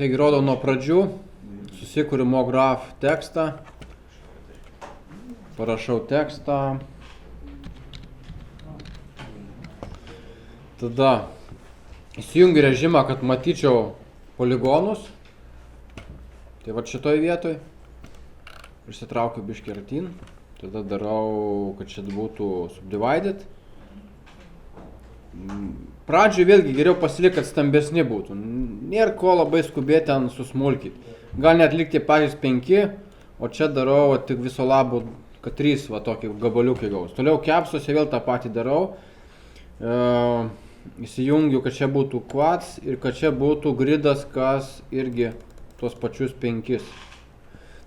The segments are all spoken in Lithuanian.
Taigi rodau nuo pradžių, susikuriu MoGraph tekstą, parašau tekstą, tada įsijungiu režimą, kad matyčiau poligonus, tai va šitoj vietoj, išsitraukiu biškį artyn, tada darau, kad šit būtų subdivided. Pradžioj vėlgi geriau pasilikti, kad stambesni būtų. Nėra ko labai skubėti ten susmulkyti. Gal net likti patys 5, o čia darau tik viso labo, kad 3 va tokį gabaliukai gaus. Toliau kepsuose vėl tą patį darau. Įsijungiu, kad čia būtų quads ir kad čia būtų gridas, kas irgi tuos pačius 5.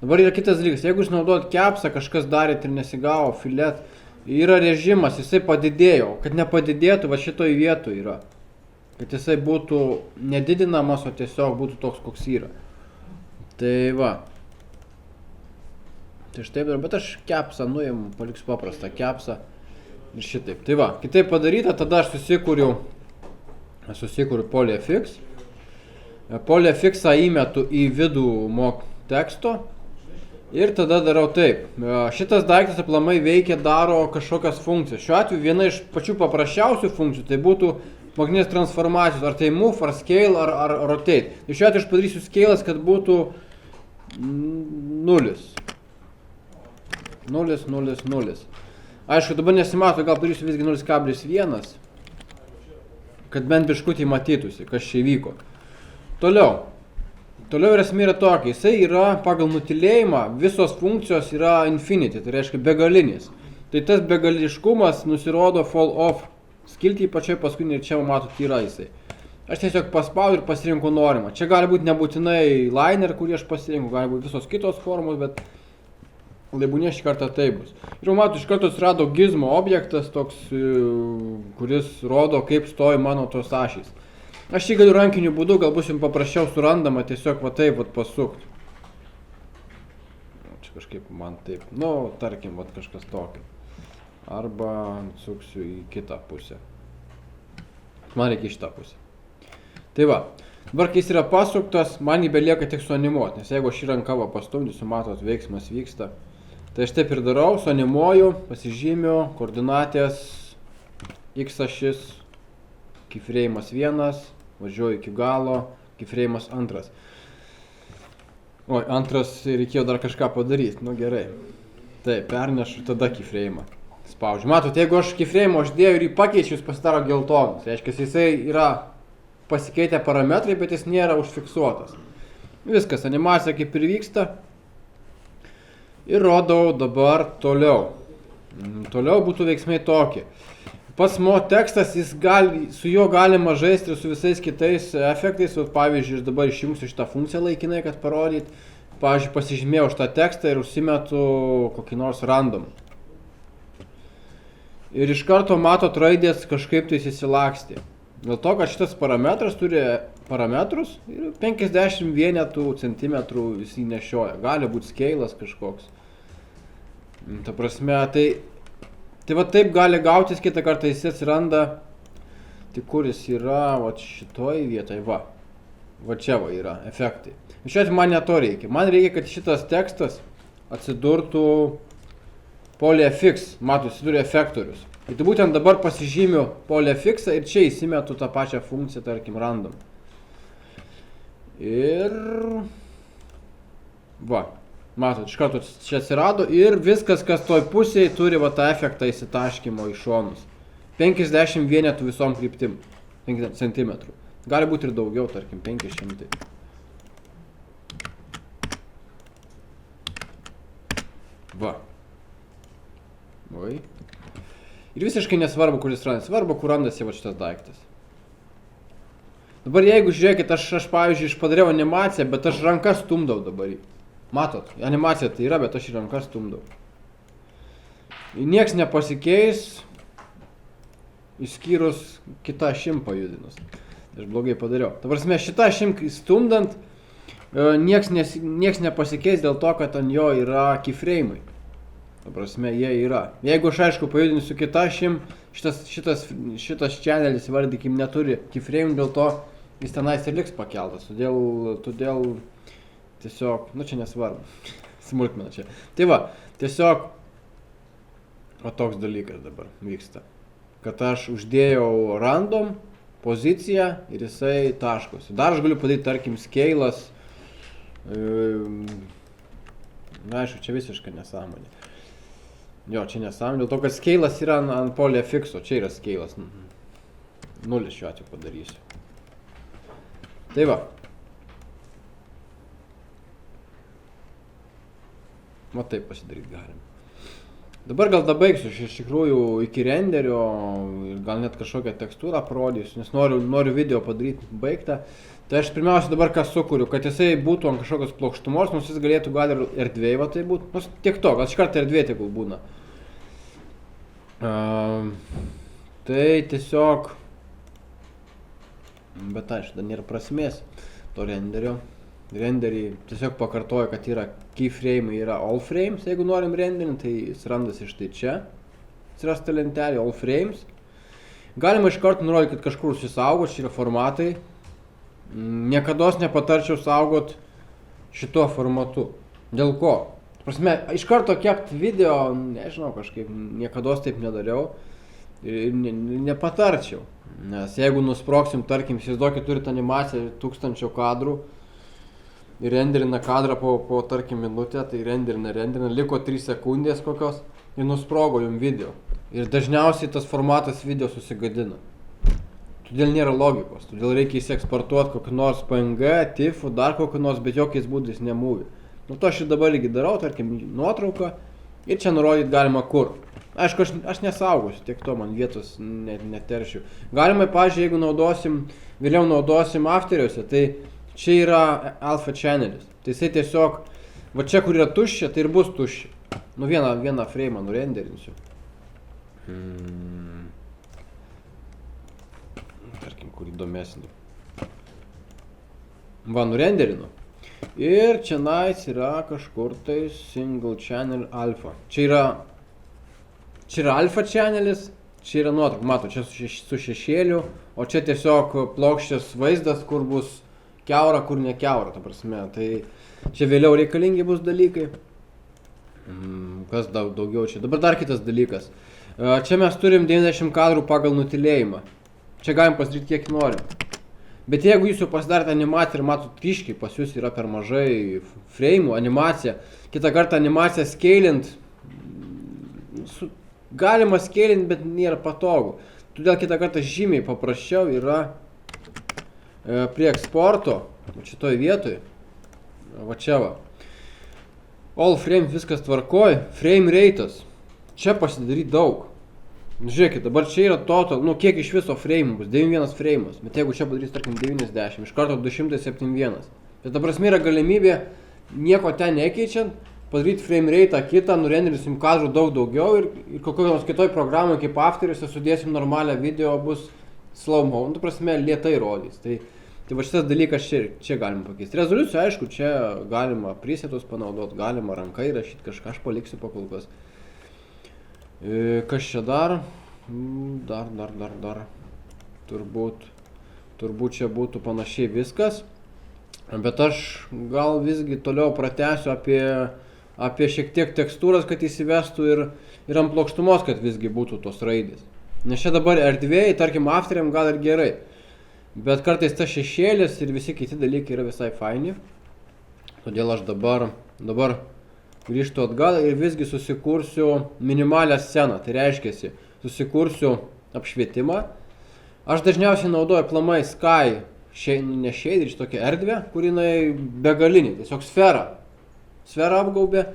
Dabar yra kitas dalykas. Jeigu jūs naudojat kepsą, kažkas darėt ir nesigavo, filet, yra režimas, jisai padidėjo, kad nepadidėtų, va šitoj vietoj yra. Kad jisai būtų nedidinamas, o tiesiog būtų toks, koks yra. Tai va. Tai štai, bet aš kepsą nuimu, paliksiu paprastą kepsą ir šitaip. Tai va, kitaip padaryta, tada aš susikuriu polyfix. Polyfixą įmetu į vidų mock teksto. Ir tada darau taip. Šitas daiktas aplamai veikia, daro kažkokias funkcijas. Šiuo atveju viena iš pačių paprasčiausių funkcijų tai būtų magnetinės transformacijos. Ar tai move, ar scale, ar rotate. Ir šiuo atveju aš padarysiu scale'as, kad būtų 0. 0, 0, 0. Aišku, dabar nesimato, gal padarysiu visgi 0,1. Kad bent biškutį matytųsi, kas čia įvyko. Toliau esmė yra tokia, jisai yra pagal nutilėjimą, visos funkcijos yra infinity, tai reiškia begalinis. Tai tas begališkumas nusirodo fall off skiltį pačioj paskutinį ir čia matot yra jisai. Aš tiesiog paspaudžiu ir pasirinku norimą. Čia gali būti nebūtinai liner, kurį aš pasirinku, gali būti visos kitos formos, bet laibūnė šį kartą tai bus. Ir matot, iš karto atsirado gizmo objektas toks, kuris rodo, kaip stoja mano tos ašys. Aš jį galiu rankiniu būdu, gal bus jums paprasčiau surandama, tiesiog va taip vat pasukti. Čia kažkaip man taip, tarkim, vat kažkas tokio. Arba suksiu į kitą pusę. Man reikia į šitą pusę. Tai va, dabar kai jis yra pasuktas, man jį belieka tik suanimuoti, nes jeigu aš į ranką pastumdysiu, matot, veiksmas vyksta. Tai aš taip ir darau, suanimuoju, pasižymiu, koordinatės, x ašis, keyframe'as 1, važiuoju iki galo, keyframe'as 2. Oi, 2 reikėjo dar kažką padaryti, gerai. Taip, pernešu tada keyframe'ą. Spaudžiu. Matot, jeigu aš keyframe'ą uždėjau ir jį pakeičiu, jis pasidaro geltonas. Reiškia, jisai yra pasikeitę parametrai, bet jis nėra užfiksuotas. Viskas, animacija kaip ir vyksta. Ir rodau dabar toliau. Toliau būtų veiksmai tokie. Pats mo tekstas, su juo galima žaisti ir su visais kitais efektais. Pavyzdžiui, aš dabar išjungsiu šitą funkciją laikinai, kad parodyt. Pavyzdžiui, pasižymėjau šitą tekstą ir užsimetu kokį nors random. Ir iš karto matot raidės kažkaip tai įsilakstė. Dėl to, kad šitas parametras turi parametrus ir 50 vienetų centimetrų visi nešioja. Gali būti scale'as kažkoks. Ta prasme, tai va taip gali gautis, kitą kartą jis atsiranda, tik kur jis yra, va šitoj vietoj, va čia va yra efektai. Šiuo atveju man ne to reikia, man reikia, kad šitas tekstas atsidurtų polyfix, matot, atsidūrė efektorius. Ir tai būtent dabar pasižymiu polyfixą ir čia įsimetu tą pačią funkciją, tarkim, random. Ir va. Matot, iš karto čia atsirado ir viskas, kas toj pusėje turi va tą efektą įsitaškymo į šonus. 50 vienetų visom kryptim, 5 cm. Gali būti ir daugiau, tarkim, 500. Va. Oi. Ir visiškai nesvarbu, kur jis randasi. Svarbu, kur randasi va šitas daiktas. Dabar jeigu žiūrėkit, aš pavyzdžiui, padariau animaciją, bet aš rankas stumdau dabar. Matot, animacija tai yra, bet aš į rankas stumdau. Nieks nepasikeis, išskyrus kitą ašim pajudinus. Aš blogai padariau. Ta prasme, šitą ašim stumdant, nieks nepasikeis dėl to, kad ant jo yra keyframe'ai. Ta prasme, jie yra. Jeigu aš aišku pajudinsiu kitą ašim, šitas channelis, vardykim, neturi keyframe, dėl to jis tenais ir liks pakeltas, todėl tiesiog, nu čia nesvarbu, smulkmena čia. Tai va, tiesiog, o toks dalykas dabar vyksta, kad aš uždėjau random poziciją ir jisai taškosi. Dar aš galiu padaryti, tarkim, scale'as, na aišku, čia visiškai nesąmonė. Jo, čia nesąmonė, dėl to, kad scale'as yra ant polyfixo, čia yra scale'as, 0 šiuo atveju padarysiu. Tai va. Va taip pasidaryti galim. Dabar gal dabaigsiu, aš iš tikrųjų iki renderio ir gal net kažkokią tekstūrą parodysiu, nes noriu video padaryti baigtą. Tai aš pirmiausia dabar ką sukuriu, kad jisai būtų ant kažkokios plokštumos, nors jis galėtų gal ir erdvėj va tai būtų, nors tiek to, gal iškart erdvėj tegul būna. Tai tiesiog, bet aišku, dar nėra prasmės to renderio. Renderį tiesiog pakartoju, kad yra keyframe, yra all frames, jeigu norim renderinti, tai jis randasi štai čia. Atsirasta lentelė all frames. Galima iš karto nurodyti, kad kažkur susisaugot, čia yra formatai. Niekados nepatarčiau saugot šituo formatu. Dėl ko? Prasme, iš karto kept video, nežinau, kažkaip niekados taip nedariau. Ir nepatarčiau. Nes jeigu nusproksim, tarkim, įsivaizduokit, turit animaciją 1000 kadrų. Ir renderina kadrą po tarkim minutę, tai renderina, liko 3 sekundės kokios ir nusprogo jum video. Ir dažniausiai tas formatas video susigadina. Todėl nėra logikos, todėl reikia įsieksportuoti kokį nors PNG, TIFF, dar kokį nors, bet jokiais būdais ne movie. Nu to aš ir dabar lygiai darau, tarkim nuotrauką ir čia nurodyti galima kur. Aišku, aš nesaugosiu, tiek to man vietos neteršiu. Galima, pavyzdžiui, jeigu vėliau naudosim afteriuose, tai čia yra alpha channelis, tai jisai tiesiog, va čia kur yra tuščia, tai ir bus tuščia. Nu vieną frame'ą nurenderinsiu. Tarkim, kur įdomesnį. Va, nurenderinu. Ir čia yra kažkur tai single channel alpha. Čia yra alpha channelis, čia yra nuotrauka, matau, čia su šešėliu, o čia tiesiog plokščias vaizdas, kur bus kiaura, kur ne kiaura, ta prasme, tai čia vėliau reikalingi bus dalykai. Kas daugiau čia? Dabar dar kitas dalykas. Čia mes turim 90 kadrų pagal nutilėjimą. Čia galim pasidaryti kiek norim. Bet jeigu jūs jau pasidarėte animaciją ir matot ryškiai, pas jūs yra per mažai frame'ų, animacija, kitą kartą animaciją scalint, galima scalint, bet nėra patogu. Todėl kitą kartą žymiai paprasčiau yra prie eksporto, šitoj vietoj, va čia va, all frame viskas tvarkoj, frame rate'as, čia pasidaryti daug. Žiūrėkit, dabar čia yra total, nu kiek iš viso frame bus, 91 frame'as, bet jeigu čia padarys, tarkim, 90, iš karto 271. Tai ta prasme yra galimybė, nieko ten nekeičiant, padaryti frame rate'ą kitą, nurenderisim kadrų daug daugiau ir kokio nors kitoj programai kaip afteriuose sudėsim normalią video, bus slow-mo, nu, ta prasme, lėtai rodys. Tai va šitas dalykas čia galima pakeisti. Rezoliuciją, aišku, čia galima presetus panaudoti, galima rankai rašyti kažką, aš paliksiu pakolkas. Kas čia dar? Dar. Turbūt čia būtų panašiai viskas. Bet aš gal visgi toliau pratęsiu apie šiek tiek tekstūras, kad įsivestų ir ant plokštumos, kad visgi būtų tos raidės. Nes čia dabar erdvėjai, tarkim, afteriam gal ir gerai. Bet kartais tas šešėlis ir visi kiti dalykai yra visai faini. Todėl aš dabar grįžtu atgal ir visgi susikursiu minimalią sceną. Tai reiškia, susikursiu apšvietimą. Aš dažniausiai naudoju aplamai sky, ne shader, iš tokią erdvę, kur jinai begalinė, tiesiog sferą apgaubė.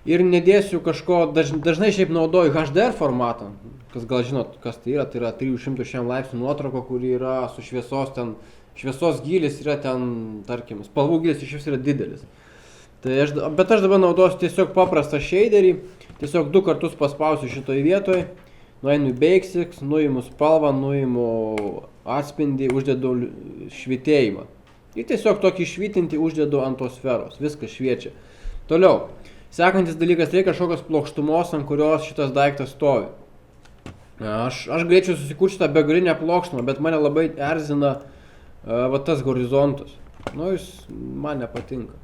Ir nedėsiu kažko, dažnai šiaip naudoju HDR formatą, kas gal žinot, kas tai yra 360 laipsnių nuotrauka, kuri yra su šviesos gylis yra ten, tarkim, spalvų gylis iš vis yra didelis. Bet aš dabar naudosiu tiesiog paprastą shaderį, tiesiog 2 kartus paspausiu šitoj vietoj, nueinu į Basics, nuimu spalvą, nuimu atspindį, uždedu švitėjimą. Ir tiesiog tokį švitinti uždedu ant tos sferos, viskas šviečia. Toliau. Sekantis dalykas, reikia kažkokios plokštumos, ant kurios šitas daiktas stovi. Aš galėčiau susikurti šitą begalinę plokštumą, bet mane labai erzina va tas horizontas. Nu, jis man nepatinka.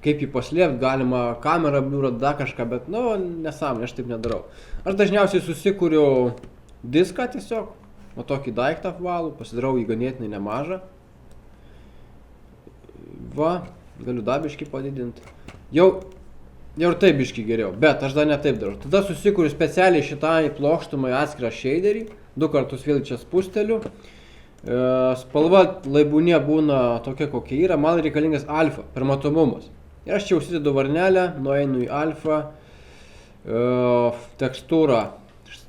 Kaip jį paslėpti, galima kamerą biurą, dar kažką, bet, nu, nesąmonė, aš taip nedarau. Aš dažniausiai susikuriu diską tiesiog, o tokį daiktą apvalų, pasidarau jį ganėtinai nemažą. Va, galiu dar biškį padidinti. Jau ir taip biškį geriau, bet aš dar ne taip darau. Tada susikuriu specialiai šitai plokštumai atskirą shaderį, 2 kartus vėl čia spusteliu. Spalva laibūnė būna tokia, kokia yra, man reikalingas alfa, per matomumas. Ir aš čia užsidedu varnelę, nueinu į alfa, tekstūrą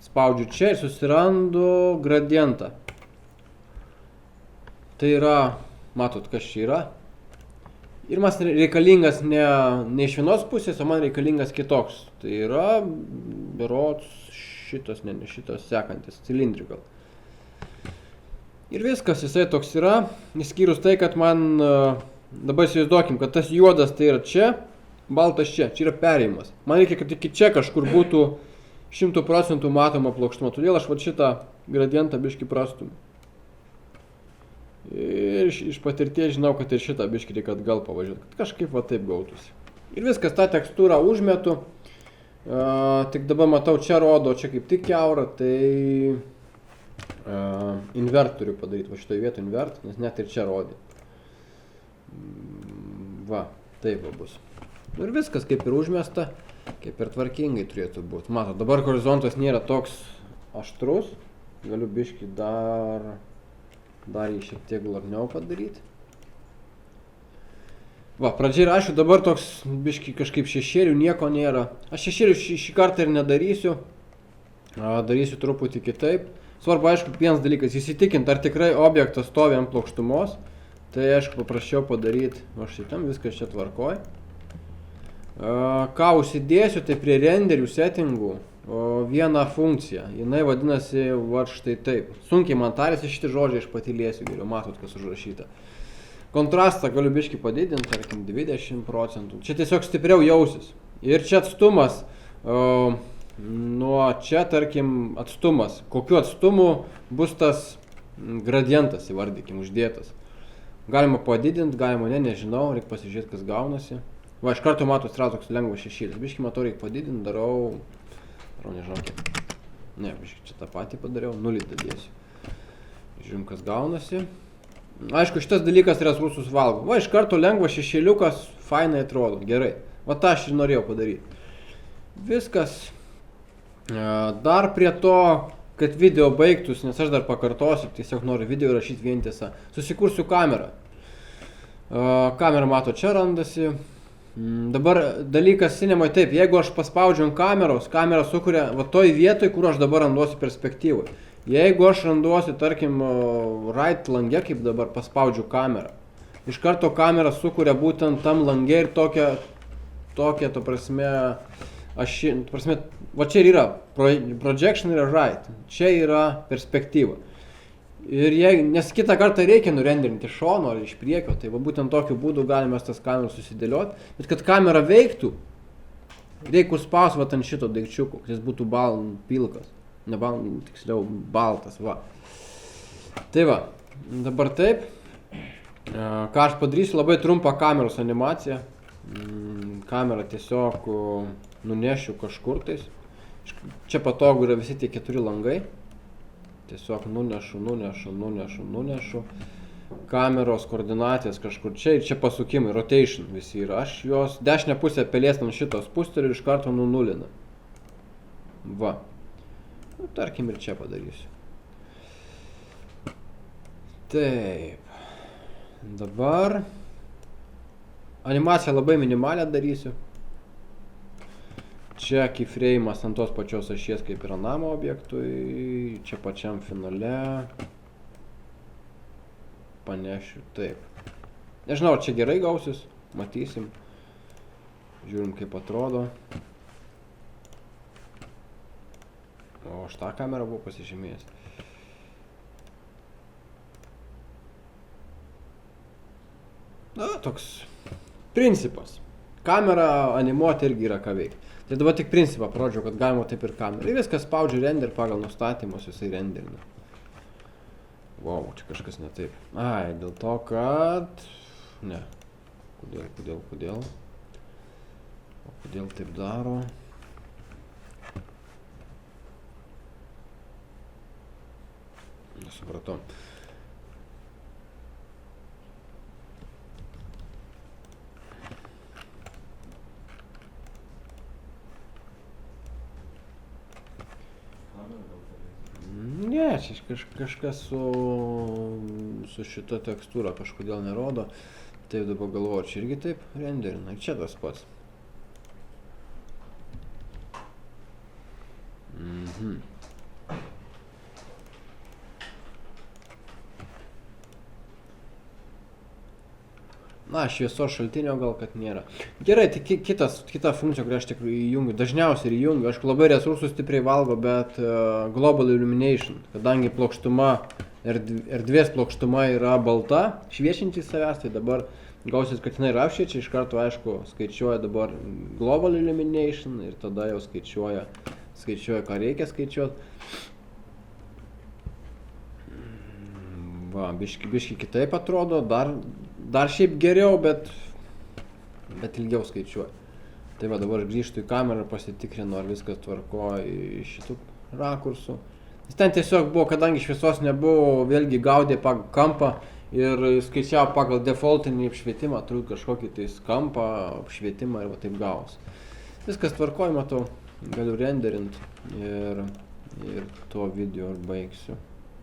spaudžiu čia ir susirandu gradientą. Tai yra, matot, kas čia yra. Ir man reikalingas ne iš vienos pusės, o man reikalingas kitoks. Tai yra, berods, šitas, ne šitas, sekantis, cylindrical. Ir viskas, jisai toks yra, išskyrus tai, kad man, dabar įsivaizduokim, kad tas juodas tai yra čia, baltas čia yra perėjimas. Man reikia, kad iki čia kažkur būtų 100% matoma plokštuma, todėl aš va šitą gradientą biškį prastumiu. Ir iš patirties žinau, kad ir šitą biškį reikia atgal pavažiuoti, kad kažkaip va taip gautųsi. Ir viskas, tą tekstūrą užmetu, tik dabar matau, čia rodo, čia kaip tik kiaura, tai invert turiu padaryti, va šitoje vietoje invert, nes net ir čia rodė. Va, taip va bus. Ir viskas kaip ir užmesta, kaip ir tvarkingai turėtų būti. Matot, dabar horizontas nėra toks aštrus, galiu biškį dar jį šiek tiek glotniau padaryti. Va, pradžiai ir aišku, dabar toks biškį kažkaip šešėlių nieko nėra. Aš šešėlių šį kartą ir nedarysiu, darysiu truputį kitaip. Svarbu, aišku, vienas dalykas, įsitikinti, ar tikrai objektas stovi ant plokštumos. Tai, aišku, paprasčiau padaryti, va šitam viskas čia tvarkoj. Ką užsidėsiu, tai prie renderių settingų vieną funkciją. Jinai vadinasi, va štai taip. Sunkiai man tarėsi šitie žodžiai, aš patylėsiu geriau, matot, kas užrašyta. Kontrastą galiu biškį padidinti, tarkim, 20%. Čia tiesiog stipriau jausis. Ir čia atstumas. Nuo čia, tarkim, atstumas. Kokiu atstumu bus tas gradientas, įvardykim, uždėtas. Galima padidinti, galima nežinau, reikia pasižiūrėti, kas gaunasi. Va, iš karto matau, atsirado toks lengvas šešėlis. Biškį matau, reikia padidinti, darau, nežinau kiek. Ne, biškį čia tą patį padariau, 0 dadėsiu. Žiūrim, kas gaunasi. Aišku, šitas dalykas resursus valgo. Va, iš karto lengvas šešėliukas, fainai atrodo, gerai. Va, tą aš ir norėjau padaryti. Viskas. Dar prie to, kad video baigtus, nes aš dar pakartosiu, tiesiog noriu video rašyti vientisą, susikursiu kamerą. Kamera, mato, čia randasi. Dabar dalykas cinemoje taip, jeigu aš paspaudžiu ant kameros, kamera sukuria va toj vietoj, kur aš dabar randuosiu perspektyvą. Jeigu aš randuosiu, tarkim, right lange, kaip dabar paspaudžiu kamerą, iš karto kamera sukuria būtent tam lange ir tokia, to prasme, va čia yra, projection yra right, čia yra perspektyva. Ir nes kitą kartą reikia nurenderinti iš šono ar iš priekio, tai va būtent tokiu būdu galime tas kameras susidėlioti. Bet kad kamera veiktų, reikia užspausti va ant šito daikčiuko, kad jis būtų pilkas, ne tiksliau baltas, va. Tai va, dabar taip, ką aš padarysiu, labai trumpą kameros animaciją. Kamerą tiesiog nunešiu kažkur tais. Čia patogu yra visi tie 4 langai. Tiesiog nunešu. Kameros koordinatės kažkur čia ir čia pasukimai, rotation visi yra. Aš jos dešinę pusę pelėstam šitos pustelį ir iš karto nulina. Va. Nu, tarkim ir čia padarysiu. Taip. Dabar animaciją labai minimalią darysiu. Čia keyframe'as ant tos pačios ašies kaip ir anam objektui, čia pačiam finale. Panešiu, taip. Nežinau, ar čia gerai gausis, matysim. Žiūrim, kaip atrodo. O aš tą kamerą buvau pasižymėjęs. Na, toks principas. Kamera animuoti irgi yra ką veikti. Tai dabar tik principą parodžiau, kad galima taip ir kamerą. Ir viskas spaudžiu render pagal nustatymus, jisai renderina. Wow, čia kažkas ne taip. Ai, dėl to, kad... Ne. Kodėl? O kodėl taip daro? Nesupratau. Ne, čia kažkas su šita tekstūra kažkodėl nerodo. Taip dabar galvoju, čia irgi taip renderina. Čia tas pats. Na, šviesos šaltinio gal kad nėra. Gerai, tai kita funkcija, kurią aš tik įjungiu, dažniausiai įjungiu, aišku, labai resursų stipriai valgo, bet Global Illumination, kadangi plokštuma, erdvės plokštuma yra balta, šviečianti savęs, tai dabar gausis, kad jinai yra apšviečia, iš karto, aišku, skaičiuoja dabar Global Illumination ir tada jau skaičiuoja, ką reikia skaičiuoti. Va, biški kitaip atrodo, dar šiaip geriau, bet ilgiau skaičiuoja. Tai va, dabar grįžtu į kamerą ir pasitikrinu, ar viskas tvarko iš šitų rakursų. Ten tiesiog buvo, kadangi šviesos nebuvo, vėlgi gaudė pagal kampą ir skaičiavo pagal defaultinį apšvietimą, turiu kažkokį tais kampą, apšvietimą ir va taip gavos. Viskas tvarkoj, matau, galiu renderint ir tuo video ir baigsiu.